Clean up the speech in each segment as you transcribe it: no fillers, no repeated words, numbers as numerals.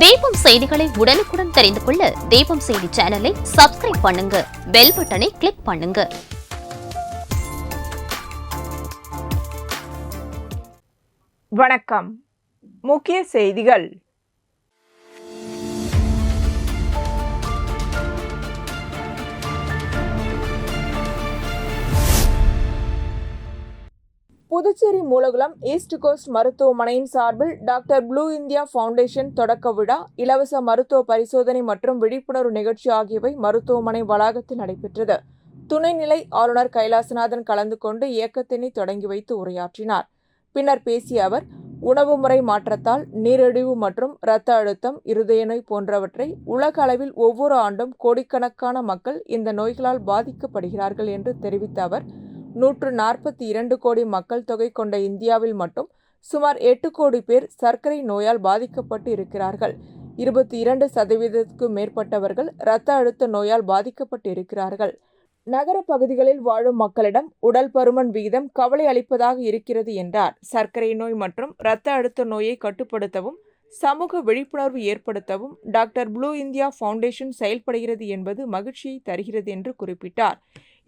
தீபம் செய்திகளை உடனுக்குடன் தெரிந்து கொள்ள தீபம் செய்தி சேனலை சப்ஸ்கிரைப் பண்ணுங்க, பெல் பட்டனை கிளிக் பண்ணுங்க. வணக்கம். முக்கிய செய்திகள். புதுச்சேரி மூலகுளம் ஈஸ்ட் கோஸ்ட் மருத்துவமனையின் சார்பில் டாக்டர் ப்ளூ இந்தியா ஃபவுண்டேஷன் தொடக்க விழா, இலவச மருத்துவ பரிசோதனை மற்றும் விழிப்புணர்வு நிகழ்ச்சி ஆகியவை மருத்துவமனை வளாகத்தில் நடைபெற்றது. துணைநிலை ஆளுநர் கைலாசநாதன் கலந்து கொண்டு இயக்கத்தினை தொடங்கி வைத்து உரையாற்றினார். பின்னர் பேசிய அவர், உணவு முறை மாற்றத்தால் நீரிழிவு மற்றும் இரத்த அழுத்தம், இருதய நோய் போன்றவற்றை உலக அளவில் ஒவ்வொரு ஆண்டும் கோடிக்கணக்கான மக்கள் இந்த நோய்களால் பாதிக்கப்படுகிறார்கள் என்று தெரிவித்த அவர், 142 கோடி மக்கள் தொகை கொண்ட இந்தியாவில் மட்டும் சுமார் 8 கோடி பேர் சர்க்கரை நோயால் பாதிக்கப்பட்டு இருக்கிறார்கள். 22% மேற்பட்டவர்கள் இரத்த அழுத்த நோயால் பாதிக்கப்பட்டு இருக்கிறார்கள். நகர பகுதிகளில் வாழும் மக்களிடம் உடல் பருமன் விகிதம் கவலை அளிப்பதாக இருக்கிறது என்றார். சர்க்கரை நோய் மற்றும் இரத்த அழுத்த நோயை கட்டுப்படுத்தவும் சமூக விழிப்புணர்வு ஏற்படுத்தவும் டாக்டர் ப்ளூ இந்தியா ஃபவுண்டேஷன் செயல்படுகிறது என்பது மகிழ்ச்சியை தருகிறது என்று குறிப்பிட்டார்.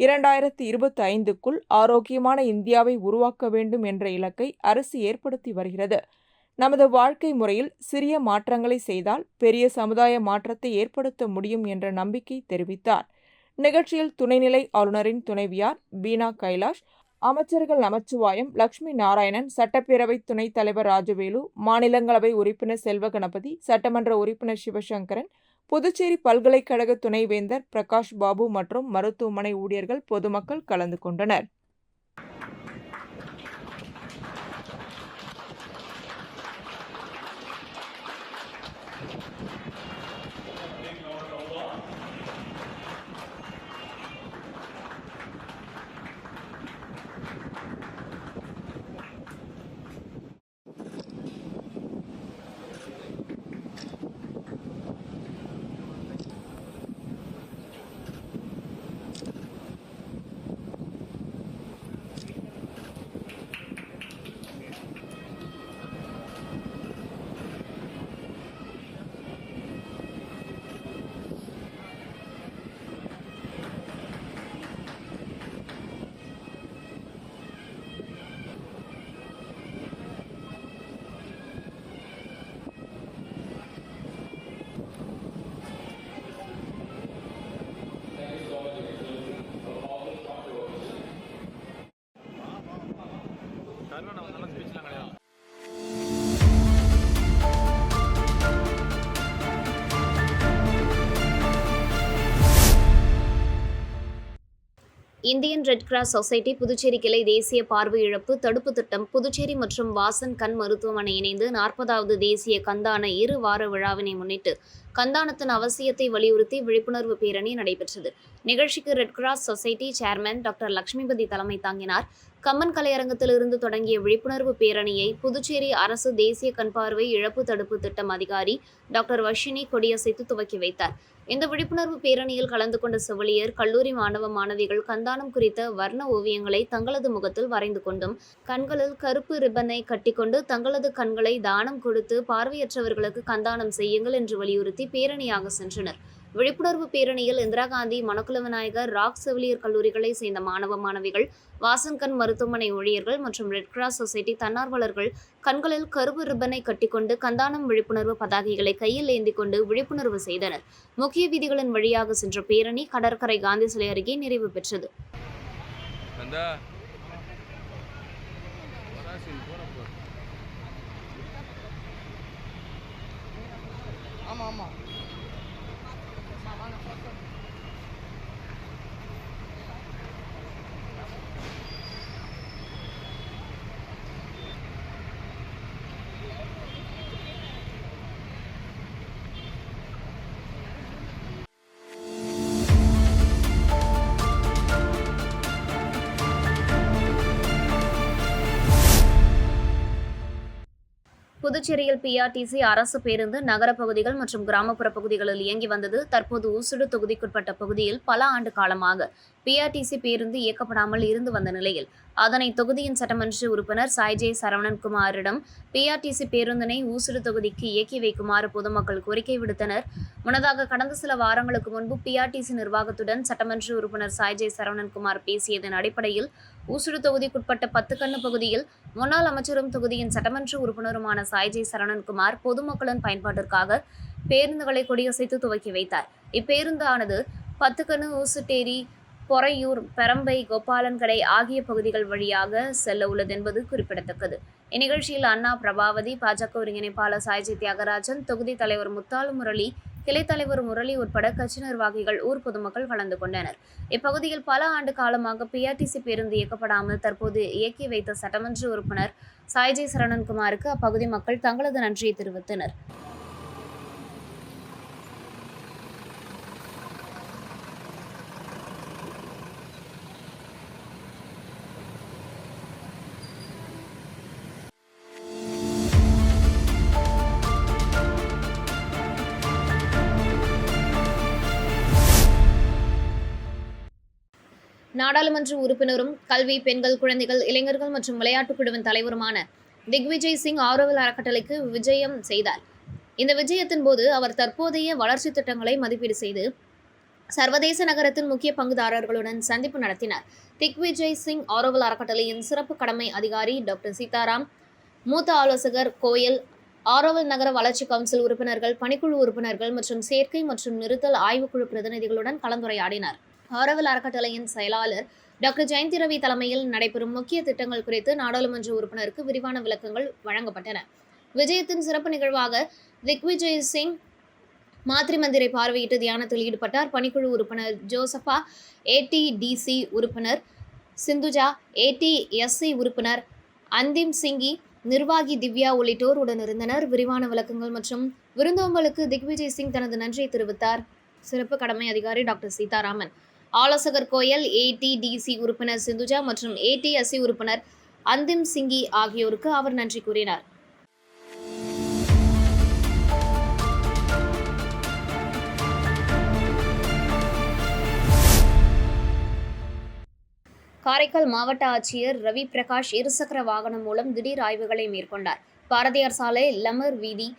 2025க்குள் ஆரோக்கியமான இந்தியாவை உருவாக்க வேண்டும் என்ற இலக்கை அரசு ஏற்படுத்தி வருகிறது. நமது வாழ்க்கை முறையில் சிறிய மாற்றங்களை செய்தால் பெரிய சமுதாய மாற்றத்தை ஏற்படுத்த முடியும் என்ற நம்பிக்கை தெரிவித்தார். நிகழ்ச்சியில் துணைநிலை ஆளுநரின் துணைவியார் பீனா கைலாஷ், அமைச்சர்கள் நமச்சிவாயம், லட்சுமி நாராயணன், சட்டப்பேரவை துணைத் தலைவர் ராஜவேலு, மாநிலங்களவை உறுப்பினர் செல்வ கணபதி, சட்டமன்ற உறுப்பினர் சிவசங்கரன், புதுச்சேரி பல்கலைக்கழக துணைவேந்தர் பிரகாஷ் பாபு மற்றும் மருத்துவமனை ஊழியர்கள், பொதுமக்கள் கலந்து கொண்டனர். Indian red cross society Puducherry கிளை தேசிய பார்வை இழப்பு தடுப்பு திட்டம் புதுச்சேரி மற்றும் வாசன் கண் மருத்துவமனை இணைந்து 40வது தேசிய கந்தான 2 வார விழாவினை முன்னிட்டு கந்தானத்தின் அவசியத்தை வலியுறுத்தி விழிப்புணர்வு பேரணி நடைபெற்றது. நிகழ்ச்சிக்கு red cross society chairman doctor Lakshmipathi தலைமை தாங்கினார். கம்மன் கலையரங்கத்திலிருந்து தொடங்கிய விழிப்புணர்வு பேரணியை புதுச்சேரி அரசு தேசிய கண்பார்வை இழப்பு தடுப்பு திட்டம் அதிகாரி டாக்டர் வர்ஷினி கொடியசைத்து துவக்கி வைத்தார். இந்த விழிப்புணர்வு பேரணியில் கலந்து கொண்ட செவிலியர், கல்லூரி மாணவ மாணவிகள் கந்தானம் குறித்த வர்ண ஓவியங்களை தங்களது முகத்தில் வரைந்து கொண்டும், கண்களில் கருப்பு ரிப்பனை கட்டிக்கொண்டு தங்களது கண்களை தானம் கொடுத்து பார்வையற்றவர்களுக்கு கந்தானம் செய்யுங்கள் என்று வலியுறுத்தி பேரணியாக சென்றனர். விழிப்புணர்வு பேரணியில் இந்திரா காந்தி, மணக்குள விநாயகர், ராக் செவிலியர் கல்லூரிகளை சேர்ந்த மாணவ மாணவிகள், வாசன்கண் மருத்துவமனை ஊழியர்கள் மற்றும் ரெட் கிராஸ் சொசைட்டி தன்னார்வலர்கள் கண்களில் கருப்பு ரிப்பனை கட்டிக்கொண்டு கந்தானம் விழிப்புணர்வு பதாகைகளை கையில் ஏந்தி கொண்டு விழிப்புணர்வு செய்தனர். முக்கிய வீதிகளின் வழியாக சென்ற பேரணி கடற்கரை காந்தி சிலை அருகே நிறைவு பெற்றது. புதுச்சேரியில் பிஆர்டிசி அரசு பேருந்து நகர பகுதிகள் மற்றும் கிராமப்புற பகுதிகளில் இயங்கி வந்தது. தற்போது ஊசுடு தொகுதிக்குட்பட்ட பகுதியில் பல ஆண்டு காலமாக பிஆர்டிசி பேருந்து இயக்கப்படாமல் இருந்து வந்த நிலையில் அதனை தொகுதியின் சட்டமன்ற உறுப்பினர் சாய்ஜே சரவணன்குமாரிடம் பிஆர்டிசி பேருந்தினை ஊசுடு தொகுதிக்கு இயக்கி வைக்குமாறு பொதுமக்கள் கோரிக்கை விடுத்தனர். முன்னதாக கடந்த சில வாரங்களுக்கு முன்பு பிஆர்டிசி நிர்வாகத்துடன் சட்டமன்ற உறுப்பினர் சாய்ஜே சரவணன்குமார் பேசியதன் அடிப்படையில் ஊசுடு தொகுதிக்குட்பட்ட 10 கண்ணு பகுதியில் முன்னாள் அமைச்சரும் தொகுதியின் சட்டமன்ற உறுப்பினருமான சாய்ஜே சரவணன்குமார் பொதுமக்களின் பயன்பாட்டிற்காக பேருந்துகளை கொடியசைத்து துவக்கி வைத்தார். இப்பேருந்தானது 10 கண்ணு, ஊசுட்டேரி, பொறையூர், பெரம்பை, கோபாலன்கடை ஆகிய பகுதிகள் வழியாக செல்ல உள்ளது என்பது குறிப்பிடத்தக்கது. இந்நிகழ்ச்சியில் அண்ணா பிரபாவதி, பாஜக ஒருங்கிணைப்பாளர் சாய்ஜி தியாகராஜன், தொகுதி தலைவர் முத்தாலு முரளி, கிளை தலைவர் முரளி உட்பட கட்சி நிர்வாகிகள், ஊர் பொதுமக்கள் கலந்து கொண்டனர். இப்பகுதியில் பல ஆண்டு காலமாக பிஆர்டிசி பேருந்து இயக்கப்படாமல் தற்போது இயக்கி வைத்த சட்டமன்ற உறுப்பினர் சாய்ஜி சரவணன்குமாருக்கு அப்பகுதி மக்கள் தங்களது நன்றியை தெரிவித்தனர். நாடாளுமன்ற உறுப்பினரும் கல்வி, பெண்கள், குழந்தைகள், இளைஞர்கள் மற்றும் விளையாட்டுக் குழுவின் தலைவருமான திக்விஜய் சிங் ஆரோவில் அறக்கட்டளைக்கு விஜயம் செய்தார். இந்த விஜயத்தின் போது அவர் தற்போதைய வளர்ச்சி திட்டங்களை மதிப்பீடு செய்து சர்வதேச நகரத்தின் முக்கிய பங்குதாரர்களுடன் சந்திப்பு நடத்தினார். திக்விஜய் சிங் ஆரோவில் அறக்கட்டளையின் சிறப்பு கடமை அதிகாரி டாக்டர் சீதாராம், மூத்த ஆலோசகர் கோயல், ஆரோவில் நகர வளர்ச்சி கவுன்சில் உறுப்பினர்கள், பணிக்குழு உறுப்பினர்கள் மற்றும் சேர்க்கை மற்றும் நிறுத்தல் ஆய்வுக்குழு பிரதிநிதிகளுடன் கலந்துரையாடினார். ஆரோவில் அறக்கட்டளையின் செயலாளர் டாக்டர் ஜெயந்தி ரவி தலைமையில் நடைபெறும் முக்கிய திட்டங்கள் குறித்து நாடாளுமன்ற உறுப்பினருக்கு விரிவான விளக்கங்கள் வழங்கப்பட்டன. விஜயத்தின் சிறப்பு நிகழ்வாக திக்விஜய் சிங் மாத்ரி மந்திரை பார்வையிட்டு தியானத்தில் ஈடுபட்டார். பணிக்குழு உறுப்பினர் ஜோசபா, ஏடிடிசி உறுப்பினர் சிந்துஜா, ஏடிஎஸ்சி உறுப்பினர் அந்திம் சிங்கி, நிர்வாகி திவ்யா உள்ளிட்டோர் உடனிருந்தனர். விரிவான விளக்கங்கள் மற்றும் விருந்தோம்பலுக்கு திக்விஜய் சிங் தனது நன்றியை தெரிவித்தார். சிறப்பு கடமை அதிகாரி டாக்டர் சீதாராமன், ஆலோசகர் கோயல், ஏடிடிசி உறுப்பினர் சிந்துஜா மற்றும் ஏடிஎஸ்சி உறுப்பினர் அந்திம் சிங்கி ஆகியோருக்கு அவர் நன்றி கூறினார். காரைக்கால் மாவட்ட ஆட்சியர் ரவி பிரகாஷ் இருசக்கர வாகனம் மூலம் திடீர் ஆய்வுகளை மேற்கொண்டார். பாரதியார் சாலை, லெமர் வீதி,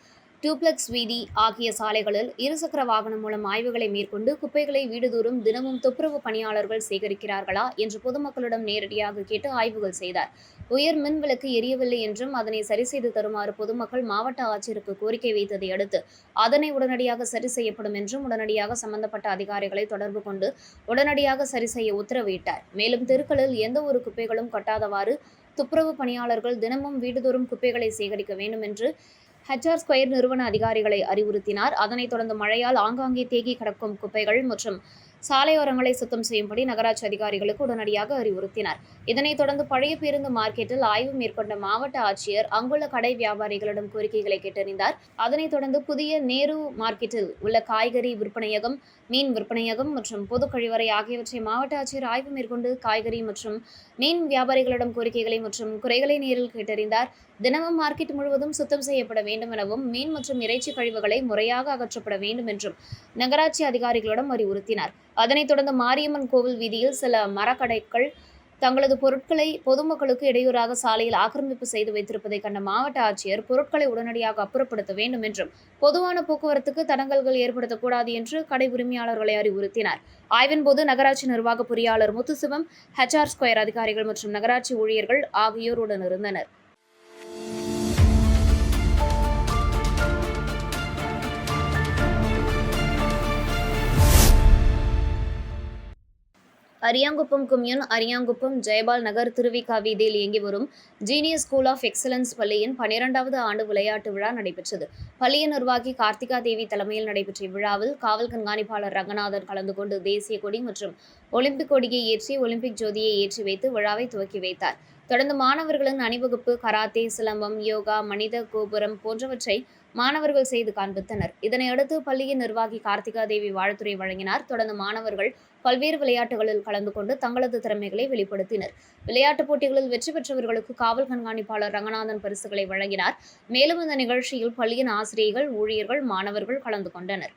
டூப்ளெக்ஸ் வீதி ஆகிய சாலைகளில் இருசக்கர வாகனம் மூலம் ஆய்வுகளை மேற்கொண்டு குப்பைகளை வீடுதோறும் தினமும் துப்புரவு பணியாளர்கள் சேகரிக்கிறார்களா என்று பொதுமக்களிடம் நேரடியாக கேட்டு ஆய்வுகள் செய்தார். உயர் மின் விளக்கு எரியவில்லை என்றும் அதனை சரி செய்து தருமாறு பொதுமக்கள் மாவட்ட ஆட்சியருக்கு கோரிக்கை வைத்ததை அடுத்து அதனை உடனடியாக சரி செய்யப்படும் என்றும் உடனடியாக சம்பந்தப்பட்ட அதிகாரிகளை தொடர்பு கொண்டு உடனடியாக சரி செய்ய உத்தரவிட்டார். மேலும் தெருக்களில் எந்த ஒரு குப்பைகளும் கொட்டாதவாறு துப்புரவு பணியாளர்கள் தினமும் வீடுதோறும் குப்பைகளை சேகரிக்க வேண்டும் என்று HR² நிறுவன அதிகாரிகளை அறிவுறுத்தினார். அதனைத் தொடர்ந்து மழையால் ஆங்காங்கே தேங்கி கிடக்கும் குப்பைகள் மற்றும் சாலையோரங்களை சுத்தம் செய்யும்படி நகராட்சி அதிகாரிகளுக்கு உடனடியாக அறிவுறுத்தினார். இதனைத் தொடர்ந்து பழைய பேருந்து மார்க்கெட்டில் ஆய்வு மேற்கொண்ட மாவட்ட ஆட்சியர் அங்குள்ள கடை வியாபாரிகளிடம் கோரிக்கைகளை கேட்டறிந்தார். அதனைத் தொடர்ந்து புதிய நேரு மார்க்கெட்டில் உள்ள காய்கறி விற்பனையகம், மீன் விற்பனையகம் மற்றும் பொது கழிவறை ஆகியவற்றை மாவட்ட ஆட்சியர் ஆய்வு மேற்கொண்டு காய்கறி மற்றும் மீன் வியாபாரிகளிடம் கோரிக்கைகளை மற்றும் குறைகளை நேரில் கேட்டறிந்தார். தினமும் மார்க்கெட் முழுவதும் சுத்தம் செய்யப்பட வேண்டும் எனவும் மீன் மற்றும் இறைச்சி கழிவுகளை முறையாக அகற்றப்பட வேண்டும் என்றும் நகராட்சி அதிகாரிகளிடம் அறிவுறுத்தினார். அதனைத் தொடர்ந்து மாரியம்மன் கோவில் வீதியில் சில மரக்கடைகள் தங்களது பொருட்களை பொதுமக்களுக்கு இடையூறாக சாலையில் ஆக்கிரமிப்பு செய்து வைத்திருப்பதை கண்ட மாவட்ட ஆட்சியர் பொருட்களை உடனடியாக அப்புறப்படுத்த வேண்டும் என்றும் பொதுவான போக்குவரத்துக்கு தடங்கல்கள் ஏற்படுத்தக்கூடாது என்று கடை உரிமையாளர்களை அறிவுறுத்தினார். ஆய்வின் போது நகராட்சி நிர்வாக பொறியாளர் முத்துசிவம், HR² அதிகாரிகள் மற்றும் நகராட்சி ஊழியர்கள் ஆகியோர் உடனிருந்தனர். அரியாங்குப்பம் கொம்யூன், அரியாங்குப்பம், ஜெயபால் நகர், திருவிக வீதியில் இயங்கி வரும் ஜீனியஸ் ஸ்கூல் ஆஃப் எக்ஸலன்ஸ் பள்ளியின் 12வது ஆண்டு விளையாட்டு விழா நடைபெற்றது. பள்ளியின் நிர்வாகி கார்த்திகா தேவி தலைமையில் நடைபெற்ற இவ்விழாவில் காவல் கண்காணிப்பாளர் ரங்கநாதன் கலந்து கொண்டு தேசிய கொடி மற்றும் ஒலிம்பிக் கொடியை ஏற்றி ஒலிம்பிக் ஜோதியை ஏற்றி வைத்து விழாவை துவக்கி வைத்தார். தொடர்ந்து மாணவர்களின் அணிவகுப்பு, கராத்தே, சிலம்பம், யோகா, மனித கோபுரம் போன்றவற்றை மாணவர்கள் செய்து காண்பித்தனர். இதனையடுத்து பள்ளியின் நிர்வாகி கார்த்திகா தேவி வாழ்த்துரை வழங்கினார். தொடர்ந்து மாணவர்கள் பல்வேறு விளையாட்டுகளில் கலந்து கொண்டு தங்களது திறமைகளை வெளிப்படுத்தினர். விளையாட்டுப் போட்டிகளில் வெற்றி பெற்றவர்களுக்கு காவல் கண்காணிப்பாளர் ரங்கநாதன் பரிசுகளை வழங்கினார். மேலும் இந்த நிகழ்ச்சியில் பள்ளியின் ஆசிரியர்கள், ஊழியர்கள், மாணவர்கள் கலந்து கொண்டனர்.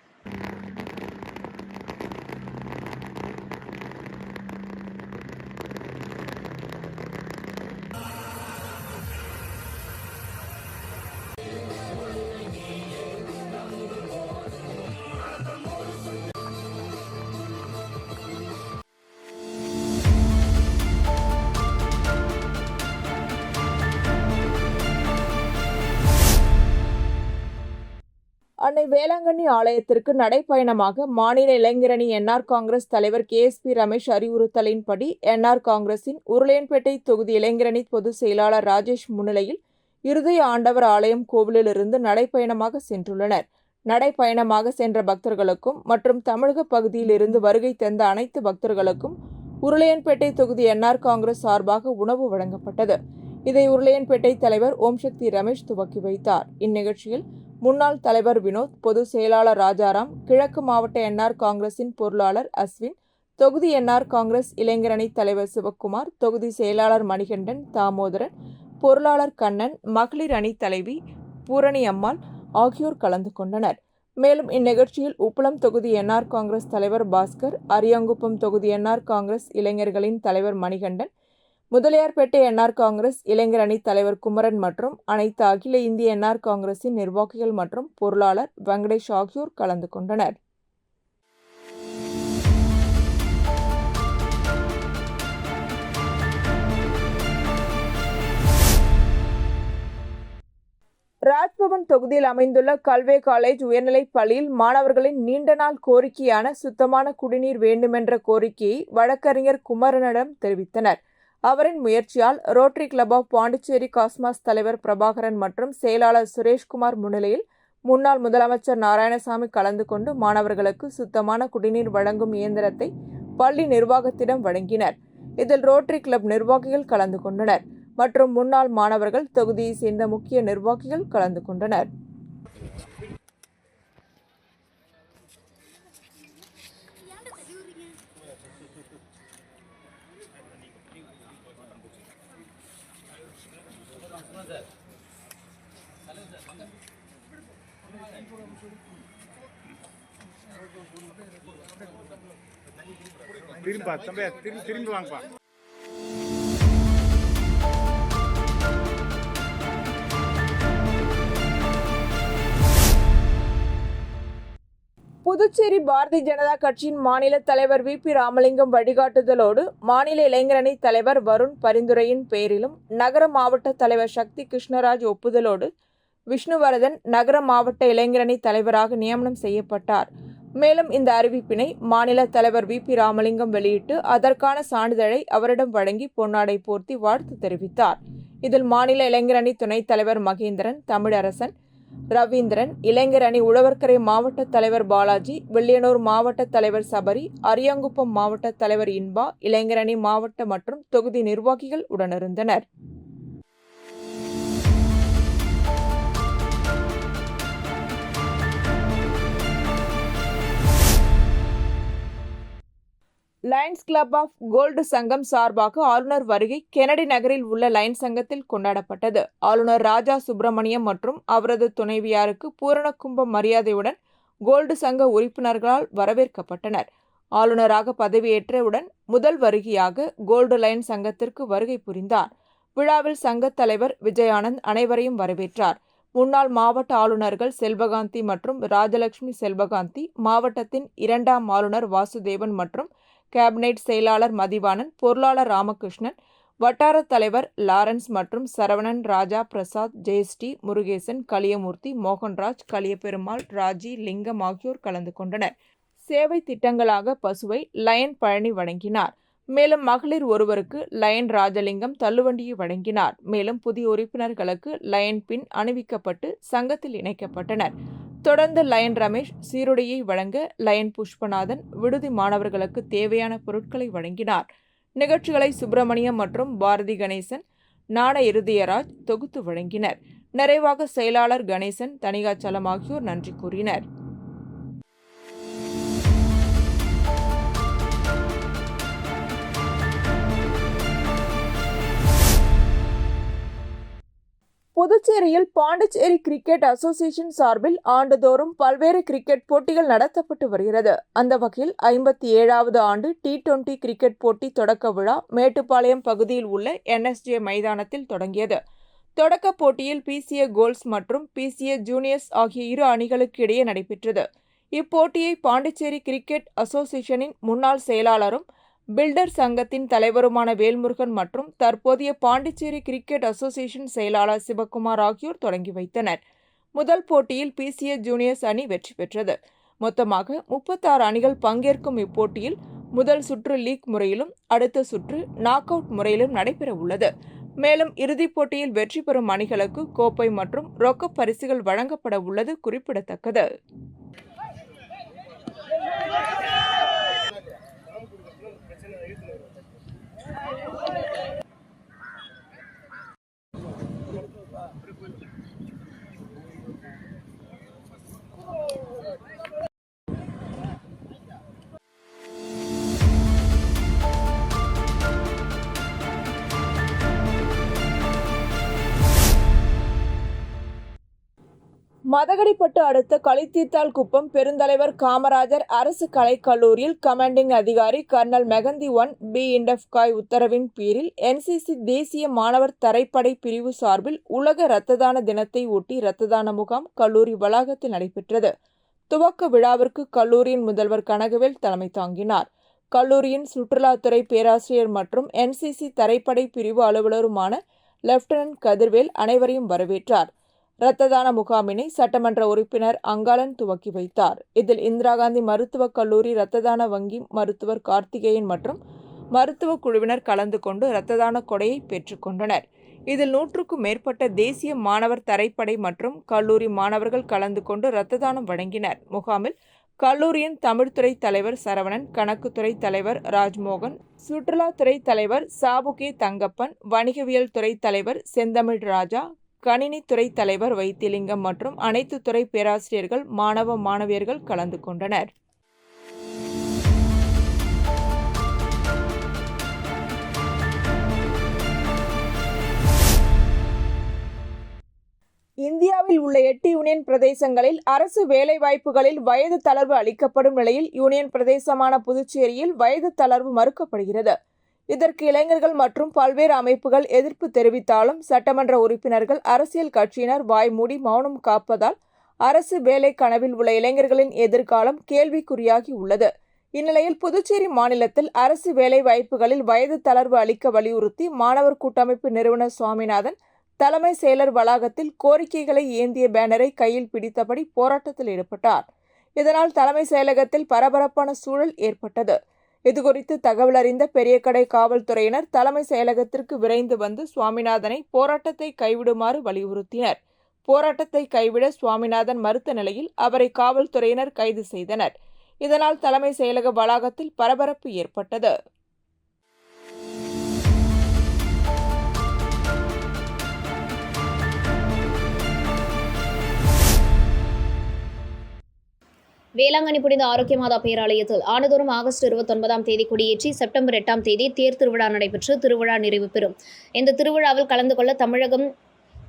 அன்னை வேளாங்கண்ணி ஆலயத்திற்கு நடைப்பயணமாக மாநில இளைஞரணி என்ஆர் காங்கிரஸ் தலைவர் KSP ரமேஷ் அறிவுறுத்தலின்படி என்ஆர் காங்கிரசின் உருளையன்பேட்டை தொகுதி இளைஞரணி பொதுச் செயலாளர் ராஜேஷ் முன்னிலையில் இருதய ஆண்டவர் ஆலயம் கோவிலிலிருந்து நடைப்பயணமாக சென்றுள்ளனர். நடைப்பயணமாக சென்ற பக்தர்களுக்கும் மற்றும் தமிழக பகுதியில் இருந்து வருகை தந்த அனைத்து பக்தர்களுக்கும் உருளையன்பேட்டை தொகுதி என்ஆர் காங்கிரஸ் சார்பாக உணவு வழங்கப்பட்டது. இதை உருளையன்பேட்டை தலைவர் ஓம்சக்தி ரமேஷ் துவக்கி வைத்தார். இந்நிகழ்ச்சியில் முன்னாள் தலைவர் வினோத், பொதுச் செயலாளர் ராஜாராம், கிழக்கு மாவட்ட என்ஆர் காங்கிரசின் பொருளாளர் அஸ்வின், தொகுதி என்ஆர் காங்கிரஸ் இளைஞரணி தலைவர் சிவக்குமார், தொகுதி செயலாளர் மணிகண்டன், தாமோதரன், பொருளாளர் கண்ணன், மகளிர் அணி தலைவி பூரணி அம்மாள் ஆகியோர் கலந்து கொண்டனர். மேலும் இந்நிகழ்ச்சியில் உப்பளம் தொகுதி என்ஆர் காங்கிரஸ் தலைவர் பாஸ்கர், அரியாங்குப்பம் தொகுதி என்ஆர் காங்கிரஸ் இளைஞர்களின் தலைவர் மணிகண்டன், முதலியார்பேட்டை என்ஆர் காங்கிரஸ் இளைஞர் அணி தலைவர் குமரன் மற்றும் அனைத்து அகில இந்திய என்ஆர் காங்கிரசின் நிர்வாகிகள் மற்றும் பொருளாளர் வெங்கடேஷ் ஆகியோர் கலந்து கொண்டனர். ராஜ்பவன் தொகுதியில் அமைந்துள்ள கல்வே காலேஜ் உயர்நிலைப் பள்ளியில் மாணவர்களின் நீண்ட நாள் கோரிக்கையான சுத்தமான குடிநீர் வேண்டுமென்ற கோரிக்கையை வழக்கறிஞர் குமரனிடம் தெரிவித்தனர். அவரின் முயற்சியால் rotary club of Pondicherry cosmos தலைவர் பிரபாகரன் மற்றும் செயலாளர் சுரேஷ்குமார் முன்னிலையில் முன்னாள் முதலமைச்சர் நாராயணசாமி கலந்து கொண்டு மாணவர்களுக்கு சுத்தமான குடிநீர் வழங்கும் இயந்திரத்தை பள்ளி நிர்வாகத்திடம் வழங்கினர். இதில் ரோட்டரி கிளப் நிர்வாகிகள் கலந்து கொண்டனர் மற்றும் முன்னாள் மாணவர்கள், தொகுதியை சேர்ந்த முக்கிய நிர்வாகிகள் கலந்து கொண்டனர். திரும்பி வாங்கப்பா. புதுச்சேரி பாரதிய ஜனதா கட்சியின் மாநில தலைவர் VP ராமலிங்கம் வழிகாட்டுதலோடு மாநில இளைஞரணி தலைவர் வருண் பரிந்துரையின் பேரிலும் நகர மாவட்ட தலைவர் சக்தி கிருஷ்ணராஜ் ஒப்புதலோடு விஷ்ணுவர்தன் நகர மாவட்ட இளைஞரணி தலைவராக நியமனம் செய்யப்பட்டார். மேலும் இந்த அறிவிப்பினை மாநில தலைவர் VP ராமலிங்கம் வெளியிட்டு அதற்கான சான்றிதழை அவரிடம் வழங்கி பொன்னாடை போர்த்தி வாழ்த்து தெரிவித்தார். இதில் மாநில இளைஞரணி துணைத் தலைவர் மகேந்திரன், தமிழரசன், ரவீந்திரன், இளைஞர் அணி உழவர்கரை மாவட்ட தலைவர் பாலாஜி, வில்லியனூர் மாவட்ட தலைவர் சபரி, அரியாங்குப்பம் மாவட்ட தலைவர் இன்பா, இளைஞர் அணி மாவட்ட மற்றும் தொகுதி நிர்வாகிகள் உடனிருந்தனர். லயன்ஸ் கிளப் ஆஃப் கோல்டு சங்கம் சார்பாக ஆளுநர் வருகை கெனடி நகரில் உள்ள லயன்ஸ் சங்கத்தில் கொண்டாடப்பட்டது. ஆளுநர் ராஜா சுப்பிரமணியம் மற்றும் அவரது துணைவியாருக்கு பூரண கும்ப மரியாதையுடன் கோல்டு சங்க உறுப்பினர்களால் வரவேற்கப்பட்டனர். ஆளுநராக பதவியேற்றவுடன் முதல் வருகையாக கோல்டு லயன்ஸ் சங்கத்திற்கு வருகை புரிந்தார். விழாவில் சங்கத் தலைவர் விஜயானந்த் அனைவரையும் வரவேற்றார். முன்னாள் மாவட்ட ஆளுநர்கள் செல்வகாந்தி மற்றும் ராஜலட்சுமி செல்வகாந்தி, மாவட்டத்தின் 2ஆம் ஆளுநர் வாசுதேவன் மற்றும் கேபினெட் செயலாளர் மதிவாணன், பொருளாளர் ராமகிருஷ்ணன், வட்டார தலைவர் லாரன்ஸ் மற்றும் சரவணன், ராஜா பிரசாத், ஜெயஸ்ரீ, முருகேசன், கலியமூர்த்தி, மோகன்ராஜ், கலியபெருமாள், ராஜி, லிங்கம் ஆகியோர் கலந்து கொண்டனர். சேவை திட்டங்களாக பசுவை லயன் பழனி வழங்கினார். மேலும் மகளிர் ஒருவருக்கு லயன் ராஜலிங்கம் தள்ளுவண்டியை வழங்கினார். மேலும் புதிய உறுப்பினர்களுக்கு லயன் பின் அணிவிக்கப்பட்டு சங்கத்தில் இணைக்கப்பட்டனர். தொடர்ந்து லயன் ரமேஷ் சீருடையை வழங்க லயன் புஷ்பநாதன் விடுதி மாணவர்களுக்கு தேவையான பொருட்களை வழங்கினார். நிகழ்ச்சிகளை சுப்பிரமணியம் மற்றும் பாரதி கணேசன், நாண இருதயராஜ் தொகுத்து வழங்கினர். நிறைவாக செயலாளர் கணேசன், தனிகாச்சலம் ஆகியோர் நன்றி கூறினர். புதுச்சேரியில் பாண்டிச்சேரி கிரிக்கெட் அசோசியேஷன் சார்பில் ஆண்டுதோறும் பல்வேறு கிரிக்கெட் போட்டிகள் நடத்தப்பட்டு வருகிறது. அந்த வகையில் 57வது ஆண்டு T20 கிரிக்கெட் போட்டி தொடக்க விழா மேட்டுப்பாளையம் பகுதியில் உள்ள NSJ மைதானத்தில் தொடங்கியது. தொடக்க போட்டியில் PCA கோல்ஸ் மற்றும் PCA ஜூனியர்ஸ் ஆகிய இரு அணிகளுக்கு இடையே நடைபெற்றது. இப்போட்டியை பாண்டிச்சேரி கிரிக்கெட் அசோசியேஷனின் முன்னாள் செயலாளரும் பில்டர் சங்கத்தின் தலைவருமான வேல்முருகன் மற்றும் தற்போதைய பாண்டிச்சேரி கிரிக்கெட் அசோசியேஷன் செயலாளர் சிவக்குமார் ஆகியோர் தொடங்கி வைத்தனர். முதல் போட்டியில் PCA ஜூனியர்ஸ் அணி வெற்றி பெற்றது. மொத்தமாக 36 அணிகள் பங்கேற்கும் இப்போட்டியில் முதல் சுற்று லீக் முறையிலும் அடுத்த சுற்று நாக் அவுட் முறையிலும் நடைபெற உள்ளது. மேலும் இறுதிப் போட்டியில் வெற்றி பெறும் அணிகளுக்கு கோப்பை மற்றும் ரொக்க பரிசுகள் வழங்கப்பட உள்ளது குறிப்பிடத்தக்கது. மதகடிப்பட்டு அடுத்த களித்தீர்த்தால் குப்பம் பெருந்தலைவர் காமராஜர் அரசு கலைக்கல்லூரியில் கமாண்டிங் அதிகாரி கர்னல் மெகந்தி 1B இண்டப்காய் உத்தரவின் பேரில் NCC தேசிய மாணவர் தரைப்படை பிரிவு சார்பில் உலக இரத்த தான தினத்தை ஒட்டி இரத்த தான முகாம் கல்லூரி வளாகத்தில் நடைபெற்றது. துவக்க விழாவிற்கு கல்லூரியின் முதல்வர் கனகவேல் தலைமை தாங்கினார். கல்லூரியின் சுற்றுலாத்துறை பேராசிரியர் மற்றும் NCC தரைப்படை பிரிவு அலுவலருமான லெப்டினன்ட் கதிர்வேல் அனைவரையும் வரவேற்றார். இரத்த தான முகாமினை சட்டமன்ற உறுப்பினர் அங்காளன் துவக்கி வைத்தார். இதில் இந்திரா காந்தி மருத்துவக் கல்லூரி இரத்த தான வங்கி மருத்துவர் கார்த்திகேயன் மற்றும் மருத்துவ குழுவினர் கலந்து கொண்டு இரத்த தான கொடையை பெற்றுக்கொண்டனர். இதில் 100க்கும் மேற்பட்ட தேசிய மாணவர் தரைப்படை மற்றும் கல்லூரி மாணவர்கள் கலந்து கொண்டு இரத்த தானம் வழங்கினர். முகாமில் கல்லூரியின் தமிழ்துறை தலைவர் சரவணன், கணக்குத்துறை தலைவர் ராஜ்மோகன், சுற்றுலாத்துறை தலைவர் சாபுகே தங்கப்பன், வணிகவியல் துறை தலைவர் செந்தமிழ் ராஜா, கணினித்துறை தலைவர் வைத்திலிங்கம் மற்றும் அனைத்து துறை பேராசிரியர்கள், மாணவ மாணவியர்கள் கலந்து கொண்டனர். இந்தியாவில் உள்ள 8 யூனியன் பிரதேசங்களில் அரசு வேலைவாய்ப்புகளில் வயது தளர்வு அளிக்கப்படும் நிலையில் யூனியன் பிரதேசமான புதுச்சேரியில் வயது தளர்வு மறுக்கப்படுகிறது. இதற்கு இளைஞர்கள் மற்றும் பல்வேறு அமைப்புகள் எதிர்ப்பு தெரிவித்தாலும் சட்டமன்ற உறுப்பினர்கள், அரசியல் கட்சியினர் வாய்மூடி மௌனம் காப்பதால் அரசு வேலை கனவில் உள்ள இளைஞர்களின் எதிர்காலம் கேள்விக்குறியாகி உள்ளது. இந்நிலையில் புதுச்சேரி மாநிலத்தில் அரசு வேலை வாய்ப்புகளில் வயது தளர்வு அளிக்க வலியுறுத்தி மாணவர் கூட்டமைப்பு நிறுவனர் சுவாமிநாதன் தலைமை செயலர் வளாகத்தில் கோரிக்கைகளை ஏந்திய பேனரை கையில் பிடித்தபடி போராட்டத்தில் ஈடுபட்டார். இதனால் தலைமை செயலகத்தில் பரபரப்பான சூழல் ஏற்பட்டது. இதுகுறித்து தகவல் அறிந்த பெரியகடை காவல்துறையினர் தலைமை செயலகத்திற்கு விரைந்து வந்து சுவாமிநாதனை போராட்டத்தை கைவிடுமாறு வலியுறுத்தினர். போராட்டத்தை கைவிட சுவாமிநாதன் மறுத்த நிலையில் அவரை காவல்துறையினர் கைது செய்தனர். இதனால் தலைமை செயலக வளாகத்தில் பரபரப்பு ஏற்பட்டது. வேளாங்கண்ணி புனித ஆரோக்கிய மாதா பேராலயத்தில் ஆண்டுதோறும் ஆகஸ்ட் 29ஆம் தேதி கொடியேற்றி செப்டம்பர் 8ஆம் தேதி தேர் திருவிழா நடைபெற்று திருவிழா நிறைவு பெறும். இந்த திருவிழாவில் கலந்து கொள்ள தமிழகம்,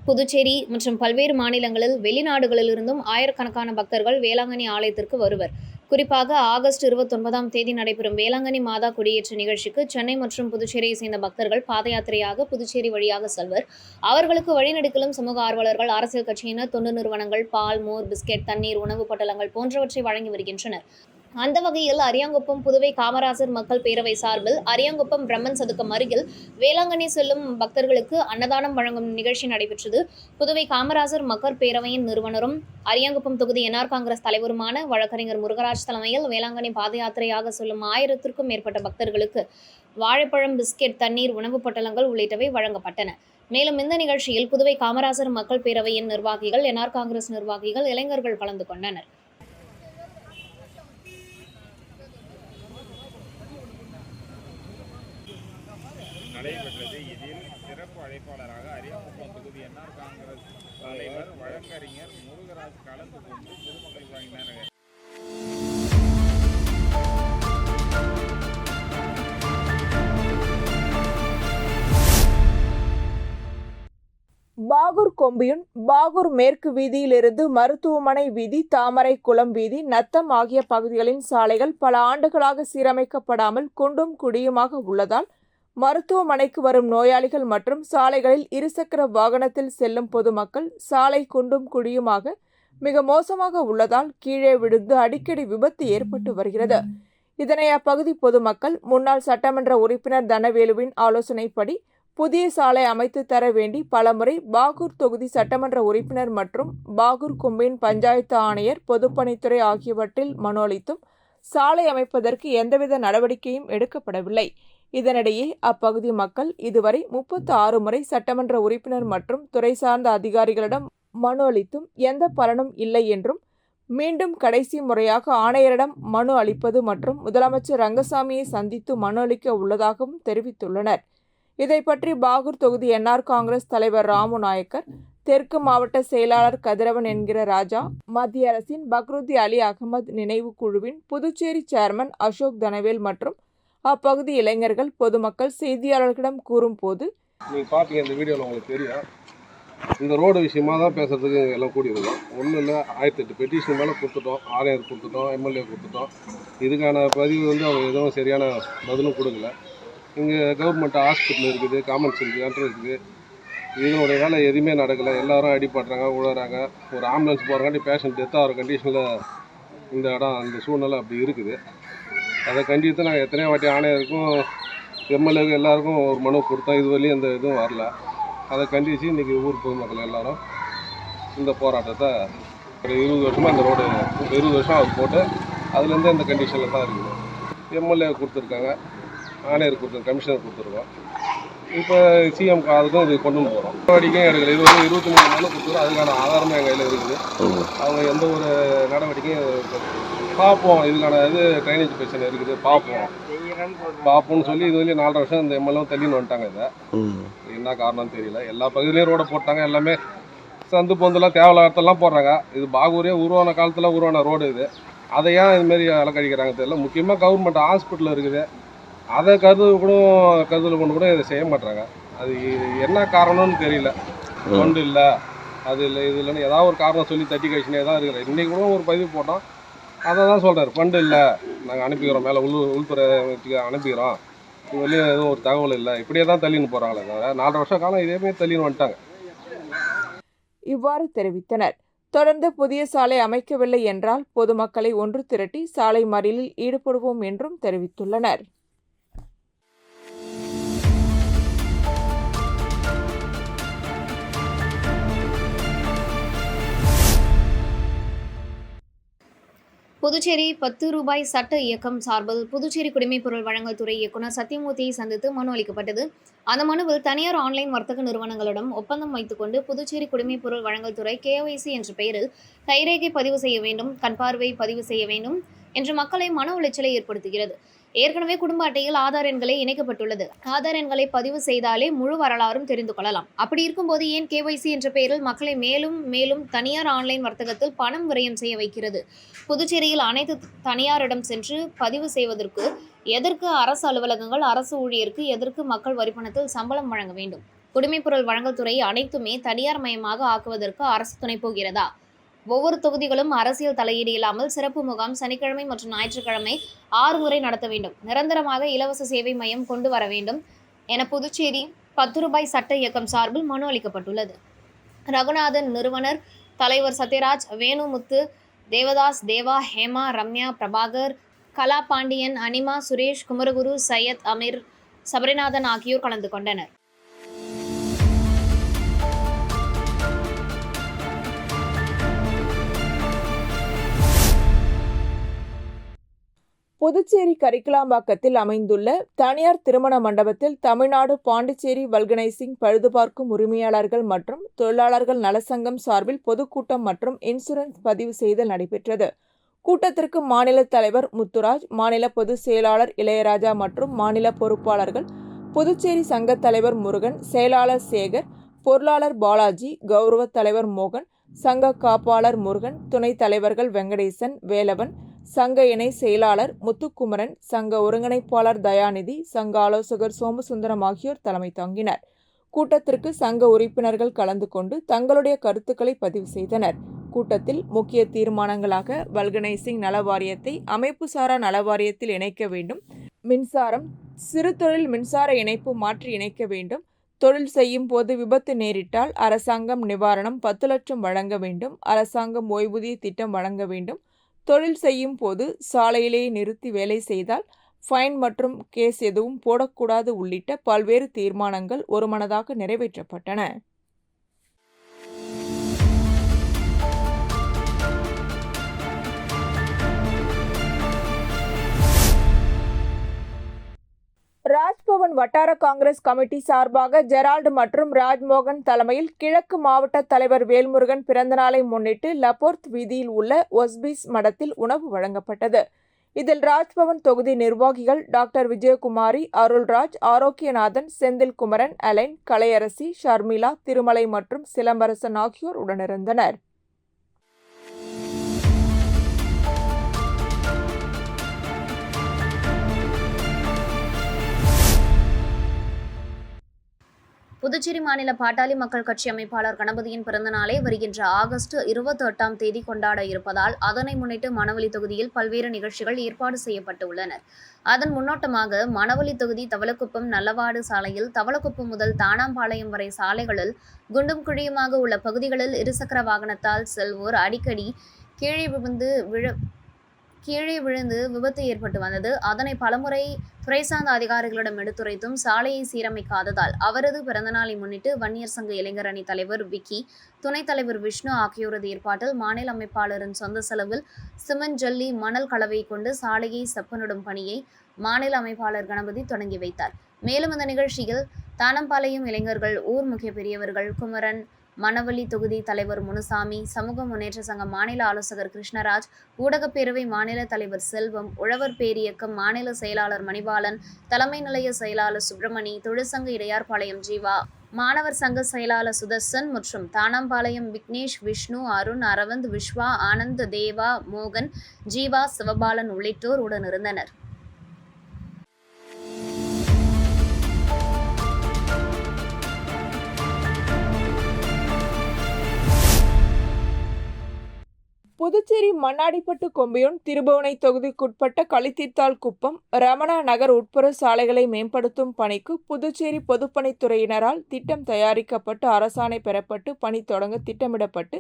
புதுச்சேரி மற்றும் பல்வேறு மாநிலங்களில் வெளிநாடுகளிலிருந்தும் ஆயிரக்கணக்கான பக்தர்கள் வேளாங்கண்ணி ஆலயத்திற்கு வருவர். குறிப்பாக ஆகஸ்ட் 29ஆம் தேதி நடைபெறும் வேளாங்கண்ணி மாதா கொடியேற்ற நிகழ்ச்சிக்கு சென்னை மற்றும் புதுச்சேரியை சேர்ந்த பக்தர்கள் பாத யாத்திரையாக புதுச்சேரி வழியாக செல்வர். அவர்களுக்கு வழிநெடுக்கிலும் சமூக ஆர்வலர்கள், அரசியல் கட்சியினர், தொண்டு நிறுவனங்கள் பால், மோர், பிஸ்கெட், தண்ணீர், உணவு பொட்டலங்கள் போன்றவற்றை வழங்கி வருகின்றனர். அந்த வகையில் அரியாங்குப்பம் புதுவை காமராஜர் மக்கள் பேரவை சார்பில் அரியாங்குப்பம் பிரம்மன் சதுக்கம் அருகில் வேளாங்கண்ணி செல்லும் பக்தர்களுக்கு அன்னதானம் வழங்கும் நிகழ்ச்சி நடைபெற்றது. புதுவை காமராஜர் மக்கள் பேரவையின் நிறுவனரும் அரியாங்குப்பம் தொகுதி NR காங்கிரஸ் தலைவருமான வழக்கறிஞர் முருகராஜ் தலைமையில் வேளாங்கண்ணி பாத யாத்திரையாக செல்லும் 1000க்கும் மேற்பட்ட பக்தர்களுக்கு வாழைப்பழம், பிஸ்கெட், தண்ணீர், உணவு பொட்டலங்கள் உள்ளிட்டவை வழங்கப்பட்டன. மேலும் இந்த நிகழ்ச்சியில் புதுவை காமராஜர் மக்கள் பேரவையின் நிர்வாகிகள், NR காங்கிரஸ் நிர்வாகிகள், இளைஞர்கள் கலந்து கொண்டனர். நடைபெற்றது. இதில் சிறப்பு அழைப்பாளராக அரியாங்குப்பம் தொகுதி NR காங்கிரஸ் தலைவர் வழக்கறிஞர் முருகராஜ் கலந்து கொண்டு பொதுமக்களுக்கு வழங்கினார். பாகூர் கொம்பியூன், பாகூர் மேற்கு வீதியிலிருந்து மருத்துவமனை வீதி, தாமரை குளம் வீதி, நத்தம் ஆகிய பகுதிகளின் சாலைகள் பல ஆண்டுகளாக சீரமைக்கப்படாமல் குண்டும் குடியுமாக உள்ளதால் மருத்துவமனைக்கு வரும் நோயாளிகள் மற்றும் சாலைகளில் இருசக்கர வாகனத்தில் செல்லும் பொதுமக்கள் சாலை குண்டும் குழியுமாக மிக மோசமாக உள்ளதால் கீழே விழுந்து அடிக்கடி விபத்து ஏற்பட்டு வருகிறது. இதனை அப்பகுதி பொதுமக்கள் முன்னாள் சட்டமன்ற உறுப்பினர் தனவேலுவின் ஆலோசனைப்படி புதிய சாலை அமைத்து தர வேண்டி பலமுறை பாகூர் தொகுதி சட்டமன்ற உறுப்பினர் மற்றும் பாகூர் கொம்யூன் பஞ்சாயத்து ஆணையர் பொதுப்பணித்துறை ஆகியவற்றில் மனு அளித்தும் சாலை அமைப்பதற்கு எந்தவித நடவடிக்கையும் எடுக்கப்படவில்லை. இதனிடையே அப்பகுதி மக்கள் இதுவரை 36 முறை சட்டமன்ற உறுப்பினர் மற்றும் துறை சார்ந்த அதிகாரிகளிடம் மனு அளித்தும் எந்த பலனும் இல்லை என்றும், மீண்டும் கடைசி முறையாக ஆணையரிடம் மனு அளிப்பது மற்றும் முதலமைச்சர் ரங்கசாமியை சந்தித்து மனு அளிக்க உள்ளதாகவும் தெரிவித்துள்ளனர். இதை பற்றி பாகூர் தொகுதி என்ஆர் காங்கிரஸ் தலைவர் ராமு நாயக்கர், தெற்கு மாவட்ட செயலாளர் கதிரவன் என்கிற ராஜா, மத்திய அரசின் பக்ருதி அலி அகமது நினைவு குழுவின் புதுச்சேரி சேர்மன் அசோக் தனவேல் மற்றும் அப்பகுதி இளைஞர்கள், பொதுமக்கள் செய்தியாளர்களிடம் கூறும்போது, நீங்கள் பார்ப்பீங்க இந்த வீடியோவில் உங்களுக்கு தெரியும். இந்த ரோடு விஷயமாக தான் பேசுகிறதுக்கு எல்லாம் கூடியிருக்கோம். ஒன்றும் இல்லை, 1008 பெட்டிஷன் மேலே கொடுத்துட்டோம், ஆணையர் கொடுத்துட்டோம், எம்எல்ஏ கொடுத்துட்டோம். இதுக்கான பதிவு அவங்க எதுவும் சரியான பதிலும் கொடுக்கல. இங்கே கவர்மெண்ட் ஹாஸ்பிட்டல் இருக்குது, காமன்ஸ் இருக்குது, சென்டர் இருக்குது. இதனுடைய வேலை எதுவுமே நடக்கலை. எல்லோரும் அடிபடுறாங்க, உழறாங்க. ஒரு ஆம்புலன்ஸ் போகிறங்காட்டி பேஷண்ட் டெத் ஆகிற கண்டிஷனில் இந்த இடம், அந்த சூழ்நிலை அப்படி இருக்குது. அதை கண்டித்து நாங்கள் எத்தனையோ வாட்டி ஆணையருக்கும் எம்எல்ஏக்கும் எல்லாருக்கும் ஒரு மனு கொடுத்தோம். இது வரையும் எந்த இதுவும் வரல. அதை கண்டித்து இன்றைக்கி ஊர் பொதுமக்கள் எல்லோரும் இந்த போராட்டத்தை ஒரு 20 வருஷமாக இந்த ரோடு 20 வருஷம் அவர் போட்டு அதுலேருந்து இந்த கண்டிஷனில் தான் இருக்குது. எம்எல்ஏ கொடுத்துருக்காங்க, ஆணையர் கொடுத்துருக்கோம், கமிஷனர் கொடுத்துருக்கோம். இப்போ சிஎம் அதுக்கும் இது கொண்டு போகிறோம். நடவடிக்கையும் எடுக்கல. இது வந்து 23 மனு கொடுத்துருக்கோம். அதுக்கான ஆதாரமும் எங்கள் கையில் இருக்குது. அவங்க எந்த ஒரு நடவடிக்கையும் பார்ப்போம். இதுக்கான இது ட்ரைனேஜ் பிரச்சனை இருக்குது, பார்ப்போம்னு சொல்லி இது வந்து 4 வருஷம் இந்த எம்எல்ஏவும் தள்ளின்னு வந்துட்டாங்க. இதை என்ன காரணம்னு தெரியல. எல்லா பகுதியிலையும் ரோடை போட்டாங்க. எல்லாமே சந்து பொந்தெல்லாம் தேவையில்லாதெல்லாம் போடுறாங்க. இது பாகூரே உருவான காலத்தில் உருவான ரோடு இது. அதை ஏன் இதுமாரி அலக்கழிக்கிறாங்க தெரியல. முக்கியமாக கவர்மெண்ட் ஹாஸ்பிட்டல் இருக்குது, அதை கருத்தில் கொண்டு கூட இதை செய்ய மாட்டாங்க. அது என்ன காரணம்னு தெரியல. ஃபண்டு இல்லை, அது இல்லை, இது இல்லைன்னு ஏதாவது ஒரு காரணம் சொல்லி தட்டி கழிச்சுனே தான் இருக்கிறேன். இன்றைக்கி கூட ஒரு பதிவு போட்டோம், அதை தான் சொல்கிறார். ஃபண்டு இல்லை, நாங்கள் அனுப்பிக்கிறோம், மேலே உள்துறை அனுப்பிக்கிறோம், இது வரையும் எதுவும் ஒரு தகவல் இல்லை. இப்படியே தான் தள்ளின்னு போகிறாங்களே தவிர 4 வருஷ காலம் இதேமாரி தள்ளின்னு வந்துட்டாங்க. இவ்வாறு தெரிவித்தனர். தொடர்ந்து புதிய சாலை அமைக்கவில்லை என்றால் பொதுமக்களை ஒன்று திரட்டி சாலை மறியலில் ஈடுபடுவோம் என்றும் தெரிவித்துள்ளனர். புதுச்சேரி 10 ரூபாய் சட்ட இயக்கம் சார்பில் புதுச்சேரி குடிமைப்பொருள் வழங்கல் துறை இயக்குநர் சத்தியமூர்த்தியை சந்தித்து மனு அளிக்கப்பட்டது. அந்த மனுவில் தனியார் ஆன்லைன் வர்த்தக நிறுவனங்களிடம் ஒப்பந்தம் வைத்துக் கொண்டு புதுச்சேரி குடிமைப்பொருள் வழங்கல் துறை KYC என்ற பெயரில் கைரேகை பதிவு செய்ய வேண்டும், கண்பார்வை பதிவு செய்ய வேண்டும் என்று மக்களை மன உளைச்சலை ஏற்படுத்துகிறது. ஏற்கனவே குடும்ப அட்டையில் ஆதார் எண்களை இணைக்கப்பட்டுள்ளது. ஆதார் எண்களை பதிவு செய்தாலே முழு வரலாறும் தெரிந்து கொள்ளலாம். அப்படி இருக்கும்போது ஏன் KYC என்ற பெயரில் மக்களை மேலும் மேலும் தனியார் ஆன்லைன் வர்த்தகத்தில் பணம் விரயம் செய்ய வைக்கிறது? புதுச்சேரியில் அனைத்து தனியாரிடம் சென்று பதிவு செய்வதற்கு எதற்கு அரசு அலுவலகங்கள், அரசு ஊழியருக்கு எதற்கு மக்கள் வரிப்பணத்தில் சம்பளம் வழங்க வேண்டும்? குடிமைப்பொருள் வழங்கல் துறை அனைத்துமே தனியார் மயமாக ஆக்குவதற்கு அரசு துணை போகிறதா? ஒவ்வொரு தொகுதிகளும் அரசியல் தலையீடு இல்லாமல் சிறப்பு முகாம் சனிக்கிழமை மற்றும் ஞாயிற்றுக்கிழமை 6 முறை நடத்த வேண்டும். நிரந்தரமாக இலவச சேவை மையம் கொண்டு வர வேண்டும் என புதுச்சேரி 10 ரூபாய் சட்ட இயக்கம் சார்பில் மனு அளிக்கப்பட்டுள்ளது. ரகுநாதன் நிறுவனர் தலைவர் சத்யராஜ், வேணுமுத்து, தேவதாஸ், தேவா, ஹேமா, ரம்யா, பிரபாகர், கலா பாண்டியன், அனிமா, சுரேஷ், குமரகுரு, சையத், அமீர், சபரிநாதன் ஆகியோர் கலந்து கொண்டனர். புதுச்சேரி கரிக்கலாம்பாக்கத்தில் அமைந்துள்ள தனியார் திருமண மண்டபத்தில் தமிழ்நாடு பாண்டிச்சேரி வல்கனைசிங் பழுதுபார்க்கும் உரிமையாளர்கள் மற்றும் தொழிலாளர்கள் நலசங்கம் சார்பில் பொதுக்கூட்டம் மற்றும் இன்சூரன்ஸ் பதிவு செய்தல் நடைபெற்றது. கூட்டத்திற்கு மாநில தலைவர் முத்துராஜ், மாநில பொதுச் செயலாளர் இளையராஜா மற்றும் மாநில பொறுப்பாளர்கள், புதுச்சேரி சங்க தலைவர் முருகன், செயலாளர் சேகர், பொருளாளர் பாலாஜி, கௌரவ தலைவர் மோகன், சங்க காப்பாளர் முருகன், துணைத் தலைவர்கள் வெங்கடேசன், வேலவன், சங்க இணை செயலாளர் முத்துக்குமரன், சங்க ஒருங்கிணைப்பாளர் தயாநிதி, சங்க ஆலோசகர் சோமசுந்தரம் ஆகியோர் தலைமை தாங்கினர். கூட்டத்திற்கு சங்க உறுப்பினர்கள் கலந்து கொண்டு தங்களுடைய கருத்துக்களை பதிவு செய்தனர். கூட்டத்தில் முக்கிய தீர்மானங்களாக வல்கனைசிங் நல வாரியத்தை அமைப்பு சாரா நல வாரியத்தில் இணைக்க வேண்டும், மின்சாரம் சிறு தொழில் மின்சார இணைப்பு மாற்றி இணைக்க வேண்டும், தொழில் செய்யும் போது விபத்து நேரிட்டால் அரசாங்கம் நிவாரணம் 10 லட்சம் வழங்க வேண்டும், அரசாங்கம் ஓய்வூதிய திட்டம் வழங்க வேண்டும், தொழில் செய்யும் போது சாலையிலேயே நிறுத்தி வேலை செய்தால் ஃபைன் மற்றும் கேஸ் எதுவும் போடக்கூடாது உள்ளிட்ட பல்வேறு தீர்மானங்கள் ஒருமனதாக நிறைவேற்றப்பட்டன. ராஜ்பவன் வட்டார காங்கிரஸ் கமிட்டி சார்பாக ஜெரால்டு மற்றும் ராஜ்மோகன் தலைமையில் கிழக்கு மாவட்ட தலைவர் வேல்முருகன் பிறந்தநாளை முன்னிட்டு லபோர்த் வீதியில் உள்ள ஒஸ்பீஸ் மடத்தில் உணவு வழங்கப்பட்டது. இதில் ராஜ்பவன் தொகுதி நிர்வாகிகள் டாக்டர் விஜயகுமாரி, அருள்ராஜ், ஆரோக்கியநாதன், செந்தில்குமரன், அலைன், கலையரசி, ஷர்மிளா, திருமலை மற்றும் சிலம்பரசன் ஆகியோர் உடனிருந்தனர். புதுச்சேரி மாநில பாட்டாளி மக்கள் கட்சி அமைப்பாளர் கணபதியின் பிறந்தநாளை வருகின்ற ஆகஸ்ட் 28ஆம் தேதி கொண்டாட இருப்பதால் அதனை முன்னிட்டு மணவெளி தொகுதியில் பல்வேறு நிகழ்ச்சிகள் ஏற்பாடு செய்யப்பட்டு உள்ளன. அதன் முன்னோட்டமாக மணவெளி தொகுதி தவளக்குப்பம் நல்லவாடு சாலையில் தவளக்குப்பம் முதல் தானாம்பாளையம் வரை சாலைகளில் குண்டும் குழியுமாக உள்ள பகுதிகளில் இருசக்கர வாகனத்தால் செல்வோர் அடிக்கடி கீழே விழுந்து விபத்து ஏற்பட்டு வந்தது. அதனை பலமுறை துறை சார்ந்த அதிகாரிகளிடம் எடுத்துரைத்தும் சாலையை சீரமைக்காததால் அவரது பிறந்தநாளை முன்னிட்டு வன்னியர் சங்க இளைஞர் அணி தலைவர் விக்கி, துணைத் தலைவர் விஷ்ணு ஆகியோரது ஏற்பாட்டில் மாநில அமைப்பாளரின் சொந்த செலவில் சிமெண்ட், ஜல்லி, மணல் கலவை கொண்டு சாலையை செப்பனிடும் பணியை மாநில அமைப்பாளர் கணபதி தொடங்கி வைத்தார். மேலும் இந்த நிகழ்ச்சியில் தானம்பாளையம் இளைஞர்கள், ஊர் முக்கிய பெரியவர்கள், குமரன், மணவெளி தொகுதி தலைவர் முனுசாமி, சமூக முன்னேற்ற சங்க மாநில ஆலோசகர் கிருஷ்ணராஜ், ஊடகப்பேரவை மாநில தலைவர் செல்வம், உழவர் பேரியக்கம் மாநில செயலாளர் மணிபாலன், தலைமை நிலைய செயலாளர் சுப்பிரமணி, தொழிற்சங்க இடையார்பாளையம் ஜீவா, மாணவர் சங்க செயலாளர் சுதர்சன் மற்றும் தானாம்பாளையம் விக்னேஷ், விஷ்ணு, அருண், அரவிந்த், விஸ்வா, ஆனந்த், தேவா, மோகன், ஜீவா, சிவபாலன் உள்ளிட்டோர் உடனிருந்தனர். புதுச்சேரி மண்ணாடிப்பட்டு, கொம்பியூன், திருபுவனை தொகுதிக்குட்பட்ட களித்தீர்த்தால் குப்பம், ரமணா நகர் உட்புற சாலைகளை மேம்படுத்தும் பணிக்கு புதுச்சேரி பொதுப்பணித்துறையினரால் திட்டம் தயாரிக்கப்பட்டு அரசாணை பெறப்பட்டு பணி தொடங்க திட்டமிடப்பட்டு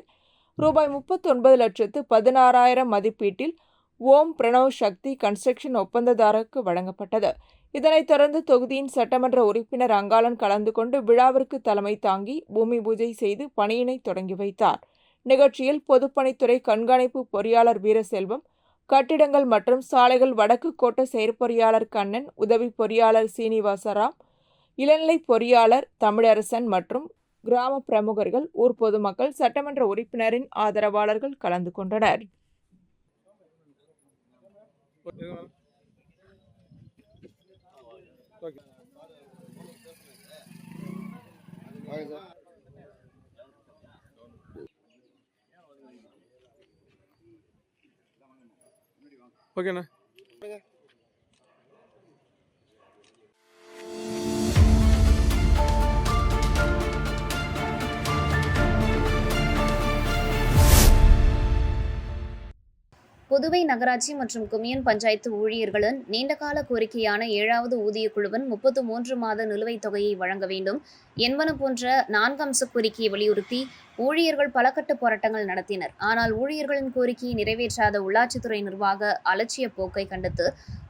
ரூபாய் 39,16,000 மதிப்பீட்டில் ஓம் பிரணவ் சக்தி கன்ஸ்ட்ரக்ஷன் ஒப்பந்ததாரருக்கு வழங்கப்பட்டது. இதனைத் தொடர்ந்து தொகுதியின் சட்டமன்ற உறுப்பினர் அங்காளன் கலந்து கொண்டு விழாவிற்கு தலைமை தாங்கி பூமி பூஜை செய்து பணியினை தொடங்கி வைத்தார். நிகழ்ச்சியில் பொதுப்பணித்துறை கண்காணிப்பு பொறியாளர் வீரசெல்வம், கட்டிடங்கள் மற்றும் சாலைகள் வடக்கு கோட்ட செயற்பொறியாளர் கண்ணன், உதவி பொறியாளர் சீனிவாசராம், இளநிலை பொறியாளர் தமிழரசன் மற்றும் கிராம பிரமுகர்கள், ஊர் பொதுமக்கள், சட்டமன்ற உறுப்பினரின் ஆதரவாளர்கள் கலந்து கொண்டனர். ஓகேண்ணா. புதுவை நகராட்சி மற்றும் கொம்யூன் பஞ்சாயத்து ஊழியர்களின் நீண்டகால கோரிக்கையான 7வது ஊதிய குழுவின் 33 மாத நிலுவைத் தொகையை வழங்க வேண்டும் என்பன போன்ற 4 அம்ச கோரிக்கையை வலியுறுத்தி ஊழியர்கள் பல கட்ட போராட்டங்கள் நடத்தினர். ஆனால் ஊழியர்களின் கோரிக்கையை நிறைவேற்றாத உள்ளாட்சித்துறை நிர்வாக அலட்சிய போக்கை கண்டித்து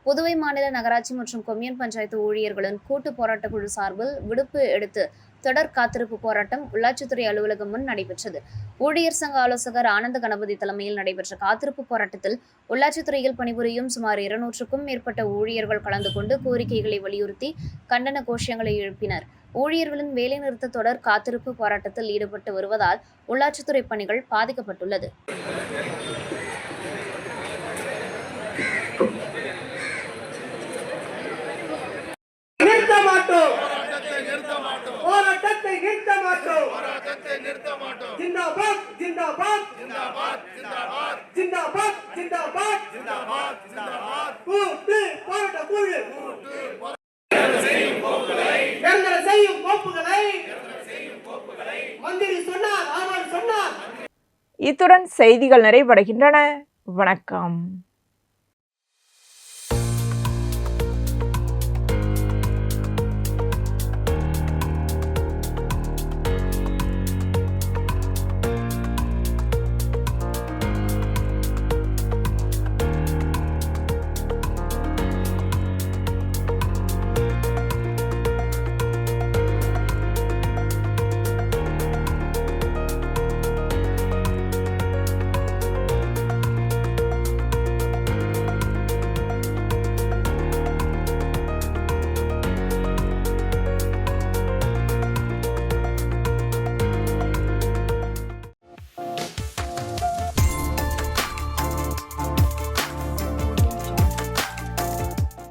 புதுவை மாநில நகராட்சி மற்றும் கொம்யூன் பஞ்சாயத்து ஊழியர்களின் கூட்டு போராட்ட குழு சார்பில் விடுப்பு எடுத்து தொடர் காத்திருப்பு போராட்டம் உள்ளாட்சித்துறை அலுவலகம் முன் நடைபெற்றது. ஊழியர் சங்க ஆலோசகர் ஆனந்த கணபதி தலைமையில் நடைபெற்ற காத்திருப்பு போராட்டத்தில் உள்ளாட்சித்துறையில் பணிபுரியும் சுமார் 200க்கும் மேற்பட்ட ஊழியர்கள் கலந்து கொண்டு கோரிக்கைகளை வலியுறுத்தி கண்டன கோஷங்களை எழுப்பினர். ஊழியர்களின் வேலைநிறுத்த தொடர் காத்திருப்பு போராட்டத்தில் ஈடுபட்டு வருவதால் உள்ளாட்சித்துறை பணிகள் பாதிக்கப்பட்டுள்ளது. जिंदाबाद जिंदाबाद जिंदाबाद जिंदाबाद जिंदाबाद जिंदाबाद जिंदाबाद जिंदाबाद கூட்டு போராட்ட குழு நிரந்தர செய்யும் கோப்புகளை மந்திரி சொன்னார், அவர் சொன்னார். இத்துடன் செய்திகள் நிறைவடைகின்றன. வணக்கம்.